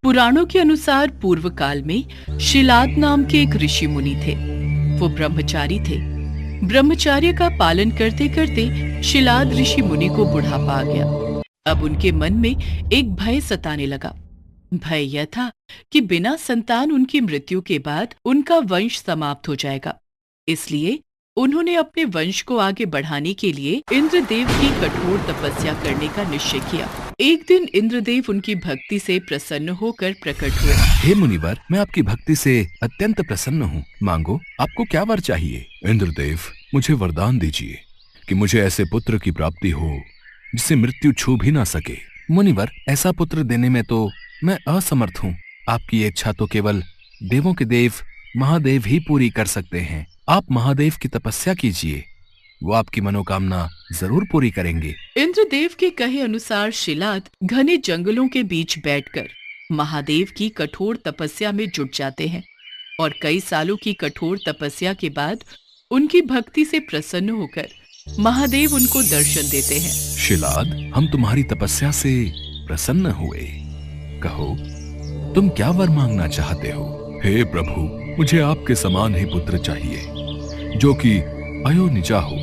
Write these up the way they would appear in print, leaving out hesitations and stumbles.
पुराणों के अनुसार पूर्व काल में शिलाद नाम के एक ऋषि मुनि थे। वो ब्रह्मचारी थे। ब्रह्मचर्य का पालन करते करते शिलाद ऋषि मुनि को बुढ़ापा आ गया। अब उनके मन में एक भय सताने लगा। भय यह था कि बिना संतान उनकी मृत्यु के बाद उनका वंश समाप्त हो जाएगा। इसलिए उन्होंने अपने वंश को आगे बढ़ाने के लिए इंद्रदेव की कठोर तपस्या करने का निश्चय किया। एक दिन इंद्रदेव उनकी भक्ति से प्रसन्न होकर प्रकट हुए। हे मुनिवर, मैं आपकी भक्ति से अत्यंत प्रसन्न हूँ। मांगो, आपको क्या वर चाहिए? इंद्रदेव, मुझे वरदान दीजिए कि मुझे ऐसे पुत्र की प्राप्ति हो जिसे मृत्यु छू भी ना सके। मुनिवर, ऐसा पुत्र देने में तो मैं असमर्थ हूँ। आपकी इच्छा तो केवल देवों के देव महादेव ही पूरी कर सकते हैं। आप महादेव की तपस्या कीजिए, वो आपकी मनोकामना जरूर पूरी करेंगे। इंद्रदेव के कहे अनुसार शिलाद घने जंगलों के बीच बैठकर महादेव की कठोर तपस्या में जुट जाते हैं और कई सालों की कठोर तपस्या के बाद उनकी भक्ति से प्रसन्न होकर महादेव उनको दर्शन देते हैं। शिलाद, हम तुम्हारी तपस्या से प्रसन्न हुए। कहो, तुम क्या वर मांगना चाहते हो? हे प्रभु, मुझे आपके समान ही पुत्र चाहिए जो कि अयोनिजा हो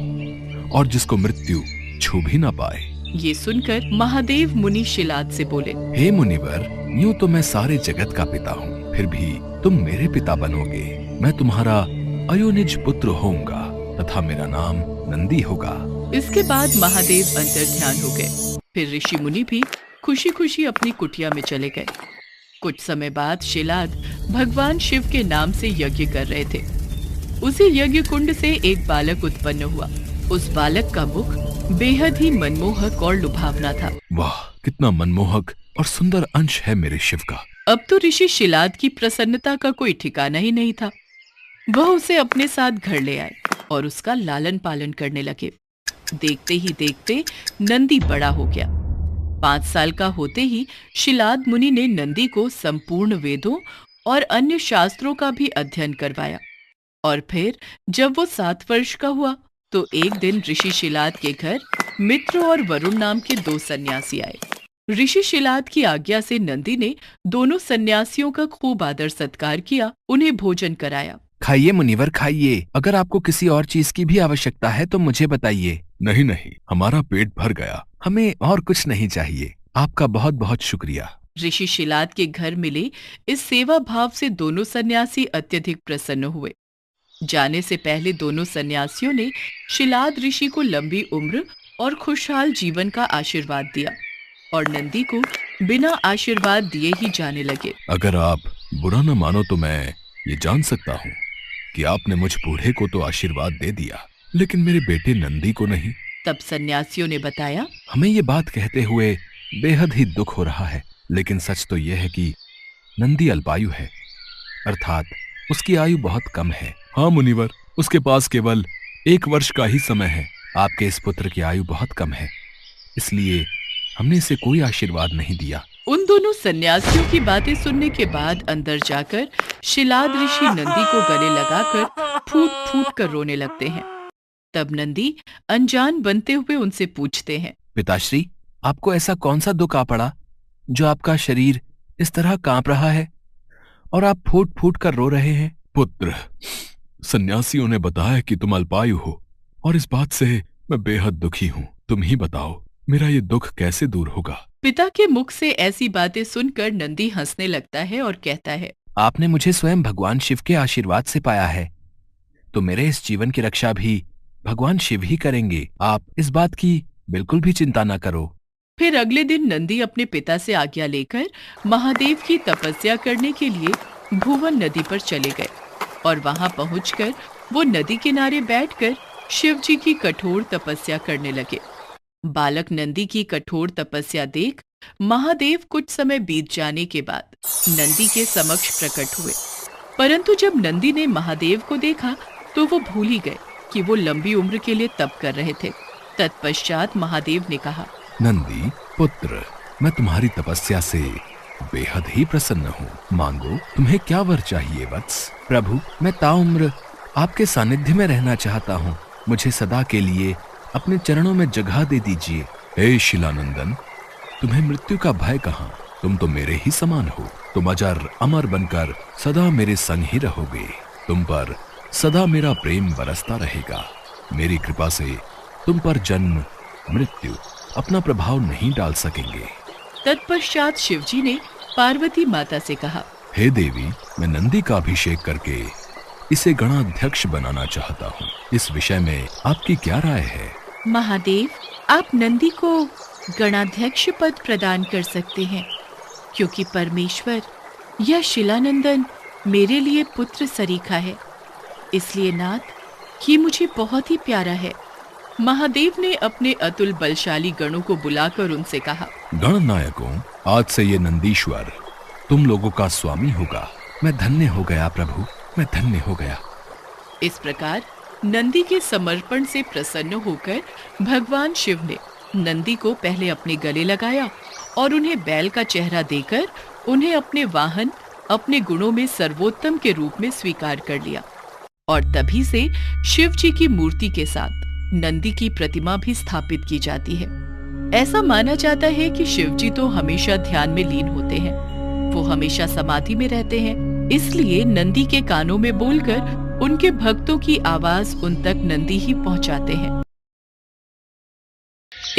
और जिसको मृत्यु छू भी ना पाए। ये सुनकर महादेव मुनि शिलाद से बोले, हे मुनिवर, यूं तो मैं सारे जगत का पिता हूँ, फिर भी तुम मेरे पिता बनोगे। मैं तुम्हारा अयोनिज पुत्र होऊंगा तथा मेरा नाम नंदी होगा। इसके बाद महादेव अंतर्ध्यान हो गए। फिर ऋषि मुनि भी खुशी खुशी अपनी कुटिया में चले गए। कुछ समय बाद शिलाद भगवान शिव के नाम से यज्ञ कर रहे थे। उसी यज्ञ कुंड से एक बालक उत्पन्न हुआ। उस बालक का मुख बेहद ही मनमोहक और लुभावना था। वाह, कितना मनमोहक और सुंदर अंश है मेरे शिव का। अब तो ऋषि शिलाद की प्रसन्नता का कोई ठिकाना ही नहीं था। वह उसे अपने साथ घर ले आए और उसका लालन पालन करने लगे। देखते ही देखते नंदी बड़ा हो गया। 5 साल का होते ही शिलाद मुनि ने नंदी को संपूर्ण वेदों और अन्य शास्त्रों का भी अध्ययन करवाया। और फिर जब वो 7 वर्ष का हुआ तो एक दिन ऋषि शिलाद के घर मित्र और वरुण नाम के 2 सन्यासी आए। ऋषि शिलाद की आज्ञा से नंदी ने दोनों सन्यासियों का खूब आदर सत्कार किया, उन्हें भोजन कराया। खाइए मुनिवर, खाइए। अगर आपको किसी और चीज की भी आवश्यकता है तो मुझे बताइए। नहीं नहीं, हमारा पेट भर गया। हमें और कुछ नहीं चाहिए। आपका बहुत बहुत शुक्रिया। ऋषि शिलाद के घर मिले इस सेवा भाव से दोनों सन्यासी अत्यधिक प्रसन्न हुए। जाने से पहले दोनों सन्यासियों ने शिलाद ऋषि को लंबी उम्र और खुशहाल जीवन का आशीर्वाद दिया और नंदी को बिना आशीर्वाद दिए ही जाने लगे। अगर आप बुरा न मानो तो मैं ये जान सकता हूँ कि आपने मुझ बूढ़े को तो आशीर्वाद दे दिया, लेकिन मेरे बेटे नंदी को नहीं। तब सन्यासियों ने बताया, हमें ये बात कहते हुए बेहद ही दुख हो रहा है, लेकिन सच तो यह है कि नंदी अल्पायु है, अर्थात उसकी आयु बहुत कम है। हाँ मुनिवर, उसके पास केवल 1 वर्ष का ही समय है। आपके इस पुत्र की आयु बहुत कम है, इसलिए हमने इसे कोई आशीर्वाद नहीं दिया। उन दोनों सन्यासियों की बातें सुनने के बाद अंदर जाकर शिलाद ऋषि नंदी को गले लगाकर फूट फूट कर रोने लगते हैं। तब नंदी अनजान बनते हुए उनसे पूछते हैं, पिताश्री, आपको ऐसा कौन सा दुख आ पड़ा जो आपका शरीर इस तरह कांप रहा है और आप फूट फूट कर रो रहे हैं? पुत्र, सन्यासियों ने बताया कि तुम अल्पायु हो और इस बात से मैं बेहद दुखी हूँ। तुम ही बताओ, मेरा ये दुख कैसे दूर होगा? पिता के मुख से ऐसी बातें सुनकर नंदी हंसने लगता है और कहता है, आपने मुझे स्वयं भगवान शिव के आशीर्वाद से पाया है, तो मेरे इस जीवन की रक्षा भी भगवान शिव ही करेंगे। आप इस बात की बिल्कुल भी चिंता न करो। फिर अगले दिन नंदी अपने पिता से आज्ञा लेकर महादेव की तपस्या करने के लिए भुवन नदी पर चले गए और वहां पहुंचकर वो नदी किनारे बैठकर शिव जी की कठोर तपस्या करने लगे। बालक नंदी की कठोर तपस्या देख महादेव कुछ समय बीत जाने के बाद नंदी के समक्ष प्रकट हुए, परंतु जब नंदी ने महादेव को देखा तो वो भूल ही गए कि वो लंबी उम्र के लिए तप कर रहे थे। तत्पश्चात महादेव ने कहा, नंदी पुत्र, मैं तुम्हारी तपस्या से बेहद ही प्रसन्न हूँ। मांगो, तुम्हें क्या वर चाहिए वत्स? प्रभु, मैं ताउम्र आपके सानिध्य में रहना चाहता हूँ। मुझे सदा के लिए अपने चरणों में जगह दे दीजिए। हे शिलानंदन, तुम्हें मृत्यु का भय कहाँ? तुम तो मेरे ही समान हो। तुम अजर अमर बनकर सदा मेरे संग ही रहोगे। तुम पर सदा मेरा प्रेम बरसता रहेगा। मेरी कृपा से तुम पर जन्म मृत्यु अपना प्रभाव नहीं डाल सकेंगे। तत्पश्चात शिवजी ने पार्वती माता से कहा, हे देवी, मैं नंदी का अभिषेक करके इसे गणाध्यक्ष बनाना चाहता हूँ। इस विषय में आपकी क्या राय है? महादेव, आप नंदी को गणाध्यक्ष पद प्रदान कर सकते हैं, क्योंकि परमेश्वर यह शिलानंदन मेरे लिए पुत्र सरीखा है। इसलिए नाथ, ये मुझे बहुत ही प्यारा है। महादेव ने अपने अतुल बलशाली गणों को बुलाकर उनसे कहा, गणनायकों, आज से ये नंदीश्वर तुम लोगों का स्वामी होगा। मैं धन्य हो गया प्रभु, मैं धन्य हो गया। इस प्रकार नंदी के समर्पण से प्रसन्न होकर भगवान शिव ने नंदी को पहले अपने गले लगाया और उन्हें बैल का चेहरा देकर उन्हें अपने वाहन, अपने गुणों में सर्वोत्तम के रूप में स्वीकार कर लिया। और तभी से शिव जी की मूर्ति के साथ नंदी की प्रतिमा भी स्थापित की जाती है। ऐसा माना जाता है कि शिव जी तो हमेशा ध्यान में लीन होते हैं, वो हमेशा समाधि में रहते हैं। इसलिए नंदी के कानों में बोलकर उनके भक्तों की आवाज उन तक नंदी ही पहुंचाते हैं।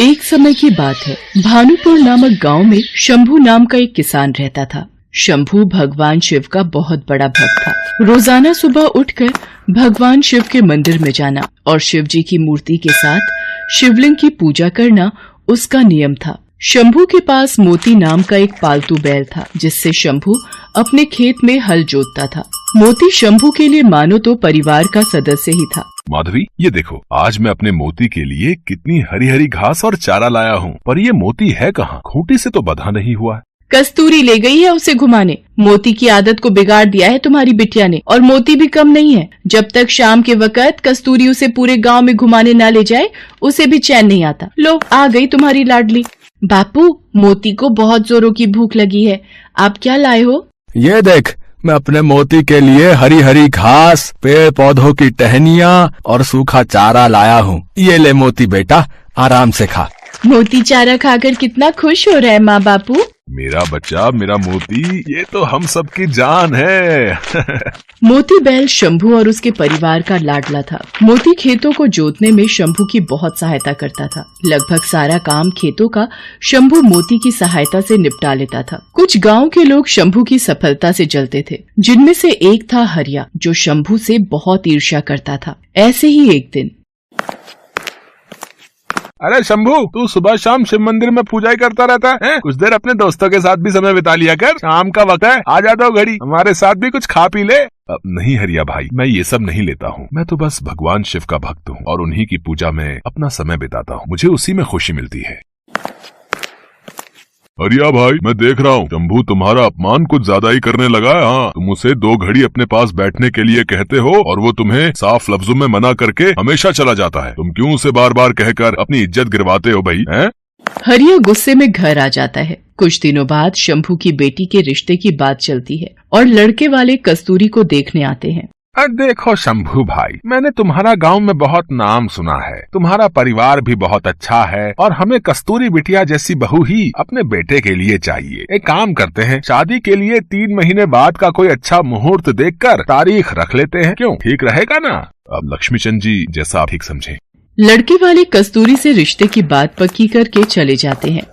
एक समय की बात है, भानुपुर नामक गांव में शंभू नाम का एक किसान रहता था। शंभू भगवान शिव का बहुत बड़ा भक्त था। रोजाना सुबह उठकर भगवान शिव के मंदिर में जाना और शिव जी की मूर्ति के साथ शिवलिंग की पूजा करना उसका नियम था। शंभू के पास मोती नाम का एक पालतू बैल था, जिससे शंभू अपने खेत में हल जोतता था। मोती शंभू के लिए मानो तो परिवार का सदस्य ही था। माधवी, ये देखो, आज मैं अपने मोती के लिए कितनी हरी हरी घास और चारा लाया हूँ, पर ये मोती है कहाँ? खूंटी से तो बंधा नहीं हुआ। कस्तूरी ले गई है उसे घुमाने। मोती की आदत को बिगाड़ दिया है तुम्हारी बिटिया ने, और मोती भी कम नहीं है। जब तक शाम के वक्त कस्तूरी उसे पूरे गांव में घुमाने ना ले जाए, उसे भी चैन नहीं आता। लो, आ गई तुम्हारी लाडली। बापू, मोती को बहुत जोरों की भूख लगी है, आप क्या लाए हो? ये देख, मैं अपने मोती के लिए हरी हरी घास, पेड़ पौधों की टहनियाँ और सूखा चारा लाया हूँ। ये ले मोती बेटा, आराम से खा। मोती चारा खाकर कितना खुश हो रहा है माँ बापू। मेरा बच्चा, मेरा मोती, ये तो हम सबकी जान है। मोती बैल शंभू और उसके परिवार का लाडला था। मोती खेतों को जोतने में शंभू की बहुत सहायता करता था। लगभग सारा काम खेतों का शंभू मोती की सहायता से निपटा लेता था। कुछ गांव के लोग शंभू की सफलता से जलते थे, जिनमें से एक था हरिया, जो शंभू से बहुत ईर्ष्या करता था। ऐसे ही एक दिन, अरे शंभू, तू सुबह शाम शिव मंदिर में पूजा ही करता रहता है? कुछ देर अपने दोस्तों के साथ भी समय बिता लिया कर। शाम का वक्त है, आ जाता हूँ घड़ी, हमारे साथ भी कुछ खा पी ले। नहीं हरिया भाई, मैं ये सब नहीं लेता हूँ। मैं तो बस भगवान शिव का भक्त हूँ और उन्हीं की पूजा में अपना समय बिताता हूँ। मुझे उसी में खुशी मिलती है। हरिया भाई, मैं देख रहा हूँ शंभू तुम्हारा अपमान कुछ ज्यादा ही करने लगा है। हाँ, तुम उसे 2 घड़ी अपने पास बैठने के लिए कहते हो और वो तुम्हें साफ लफ्जों में मना करके हमेशा चला जाता है। तुम क्यों उसे बार बार कहकर अपनी इज्जत गिरवाते हो भाई? हैं? हरिया गुस्से में घर आ जाता है। कुछ दिनों बाद शंभू की बेटी के रिश्ते की बात चलती है और लड़के वाले कस्तूरी को देखने आते हैं। देखो शंभू भाई, मैंने तुम्हारा गांव में बहुत नाम सुना है। तुम्हारा परिवार भी बहुत अच्छा है और हमें कस्तूरी बिटिया जैसी बहू ही अपने बेटे के लिए चाहिए। एक काम करते हैं, शादी के लिए 3 महीने बाद का कोई अच्छा मुहूर्त देखकर तारीख रख लेते हैं। क्यों, ठीक रहेगा ना? अब लक्ष्मीचंद जी, जैसा आप ठीक समझे। लड़के वाले कस्तूरी से रिश्ते की बात पक्की करके चले जाते हैं।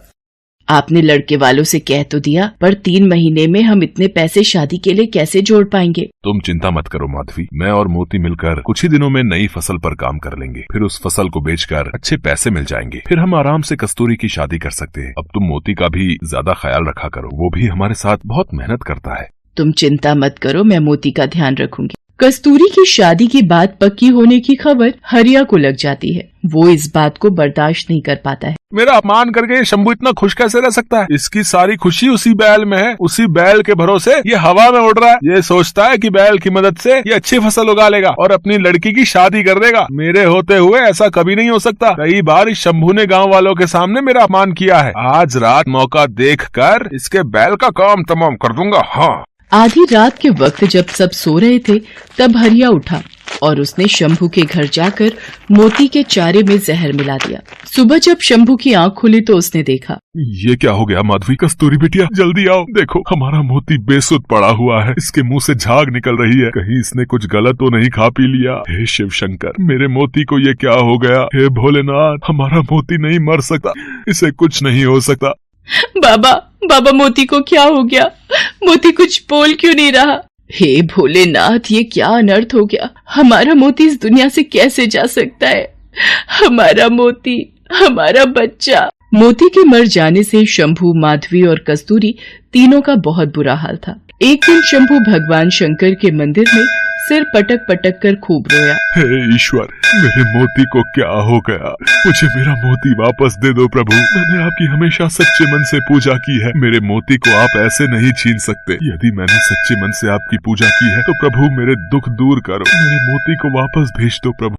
आपने लड़के वालों से कह तो दिया, पर 3 महीने में हम इतने पैसे शादी के लिए कैसे जोड़ पाएंगे? तुम चिंता मत करो माधवी, मैं और मोती मिलकर कुछ ही दिनों में नई फसल पर काम कर लेंगे। फिर उस फसल को बेचकर अच्छे पैसे मिल जाएंगे। फिर हम आराम से कस्तूरी की शादी कर सकते हैं। अब तुम मोती का भी ज्यादा ख्याल रखा करो, वो भी हमारे साथ बहुत मेहनत करता है। तुम चिंता मत करो, मैं मोती का ध्यान रखूंगी। कस्तूरी की शादी की बात पक्की होने की खबर हरिया को लग जाती है। वो इस बात को बर्दाश्त नहीं कर पाता है। मेरा अपमान करके शंभू इतना खुश कैसे रह सकता है? इसकी सारी खुशी उसी बैल में है। उसी बैल के भरोसे ये हवा में उड़ रहा है। ये सोचता है कि बैल की मदद से ये अच्छी फसल उगा लेगा और अपनी लड़की की शादी कर देगा। मेरे होते हुए ऐसा कभी नहीं हो सकता। कई बार इस शंभू ने गाँव वालों के सामने मेरा अपमान किया है। आज रात मौका देखकर इसके बैल का काम तमाम कर दूंगा। हाँ। आधी रात के वक्त जब सब सो रहे थे, तब हरिया उठा और उसने शंभू के घर जाकर मोती के चारे में जहर मिला दिया। सुबह जब शंभू की आंख खुली तो उसने देखा, ये क्या हो गया माधवी? कस्तूरी बिटिया जल्दी आओ, देखो हमारा मोती बेसुध पड़ा हुआ है, इसके मुंह से झाग निकल रही है, कहीं इसने कुछ गलत तो नहीं खा पी लिया। हे शिव शंकर, मेरे मोती को ये क्या हो गया? हे भोलेनाथ, हमारा मोती नहीं मर सकता, इसे कुछ नहीं हो सकता। बाबा मोती को क्या हो गया? मोती कुछ बोल क्यों नहीं रहा? हे भोलेनाथ, ये क्या अनर्थ हो गया? हमारा मोती इस दुनिया से कैसे जा सकता है? हमारा मोती, हमारा बच्चा। मोती के मर जाने से शंभू, माधवी और कस्तूरी तीनों का बहुत बुरा हाल था। एक दिन शंभू भगवान शंकर के मंदिर में सिर पटक पटक कर खूब रोया। हे ईश्वर, मेरे मोती को क्या हो गया? मुझे मेरा मोती वापस दे दो प्रभु। मैंने आपकी हमेशा सच्चे मन से पूजा की है, मेरे मोती को आप ऐसे नहीं छीन सकते। यदि मैंने सच्चे मन से आपकी पूजा की है तो प्रभु मेरे दुख दूर करो, मेरे मोती को वापस भेज दो प्रभु।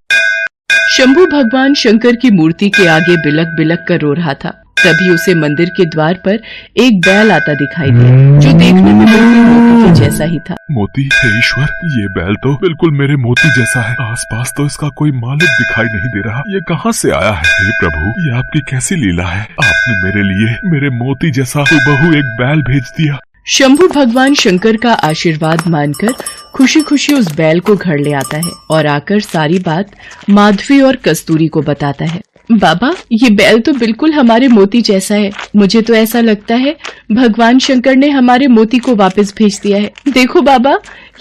शंभू भगवान शंकर की मूर्ति के आगे बिलक बिलक कर रो रहा था। तभी उसे मंदिर के द्वार पर एक बैल आता दिखाई दिया, जो देखने में बिल्कुल मोती के जैसा ही था। मोती? हे ईश्वर, ये बैल तो बिल्कुल मेरे मोती जैसा है, आसपास तो इसका कोई मालिक दिखाई नहीं दे रहा, ये कहाँ से आया है? हे प्रभु, ये आपकी कैसी लीला है? आपने मेरे लिए मेरे मोती जैसा हूबहू एक बैल भेज दिया। शंभू भगवान शंकर का आशीर्वाद मानकर खुशी खुशी उस बैल को घर ले आता है और आकर सारी बात माधवी और कस्तूरी को बताता है। बाबा, ये बैल तो बिल्कुल हमारे मोती जैसा है। मुझे तो ऐसा लगता है भगवान शंकर ने हमारे मोती को वापस भेज दिया है। देखो बाबा,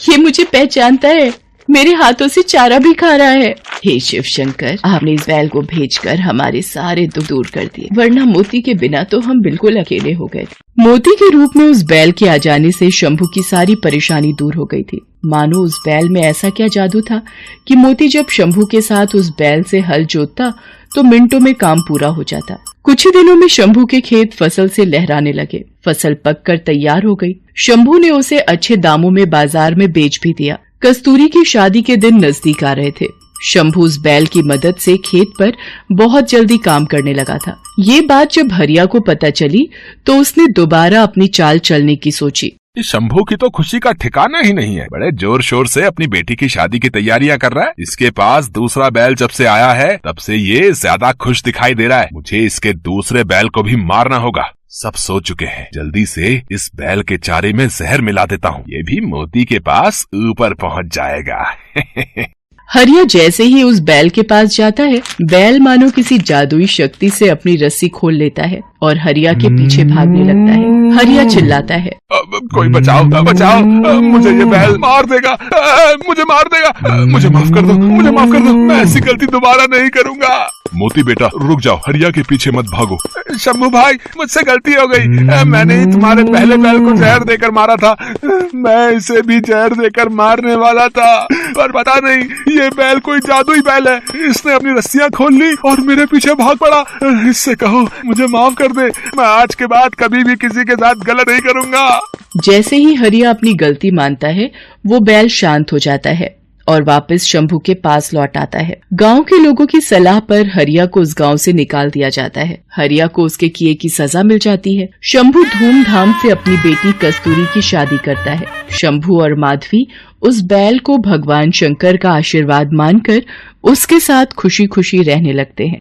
ये मुझे पहचानता है, मेरे हाथों से चारा भी खा रहा है। हे शिव शंकर, आपने इस बैल को भेजकर हमारे सारे दुख दूर कर दिए, वरना मोती के बिना तो हम बिल्कुल अकेले हो गए। मोती के रूप में उस बैल के आ जाने से शंभू की सारी परेशानी दूर हो गई थी। मानो उस बैल में ऐसा क्या जादू था कि मोती जब शंभू के साथ उस बैल से हल जोतता तो मिनटों में काम पूरा हो जाता। कुछ ही दिनों में शंभू के खेत फसल से लहराने लगे। फसल पककर तैयार हो गई। शंभू ने उसे अच्छे दामों में बाजार में बेच भी दिया। कस्तूरी की शादी के दिन नजदीक आ रहे थे। शंभू उस बैल की मदद से खेत पर बहुत जल्दी काम करने लगा था। ये बात जब हरिया को पता चली तो उसने दोबारा अपनी चाल चलने की सोची। शंभू की तो खुशी का ठिकाना ही नहीं है, बड़े जोर शोर से अपनी बेटी की शादी की तैयारियां कर रहा है। इसके पास दूसरा बैल जब से आया है तब से ये ज्यादा खुश दिखाई दे रहा है। मुझे इसके दूसरे बैल को भी मारना होगा। सब सो चुके हैं, जल्दी से इस बैल के चारे में जहर मिला देता हूँ, ये भी मोती के पास ऊपर पहुँच जाएगा। हरिया जैसे ही उस बैल के पास जाता है, बैल मानो किसी जादुई शक्ति से अपनी रस्सी खोल लेता है और हरिया के पीछे भागने लगता है। हरिया चिल्लाता है, कोई बचाओ, बचाओ, मुझे ये बैल मार देगा, मुझे मार देगा, मुझे माफ कर दो, मुझे माफ कर दो, मैं ऐसी गलती दोबारा नहीं करूँगा। मोती बेटा रुक जाओ, हरिया के पीछे मत भागो। शंभू भाई, मुझसे गलती हो गई, मैंने ही तुम्हारे पहले बैल को जहर देकर मारा था, मैं इसे भी जहर देकर मारने वाला था, पर पता नहीं ये बैल कोई जादुई बैल है, इसने अपनी रस्सियां खोल ली और मेरे पीछे भाग पड़ा। इससे कहो मुझे माफ कर दे, मैं आज के बाद कभी भी किसी के साथ गलत नहीं करूँगा। जैसे ही हरिया अपनी गलती मानता है, वो बैल शांत हो जाता है और वापस शंभू के पास लौट आता है। गांव के लोगों की सलाह पर हरिया को उस गांव से निकाल दिया जाता है। हरिया को उसके किए की सजा मिल जाती है। शंभू धूमधाम से अपनी बेटी कस्तूरी की शादी करता है। शंभू और माधवी उस बैल को भगवान शंकर का आशीर्वाद मानकर उसके साथ खुशी खुशी रहने लगते हैं।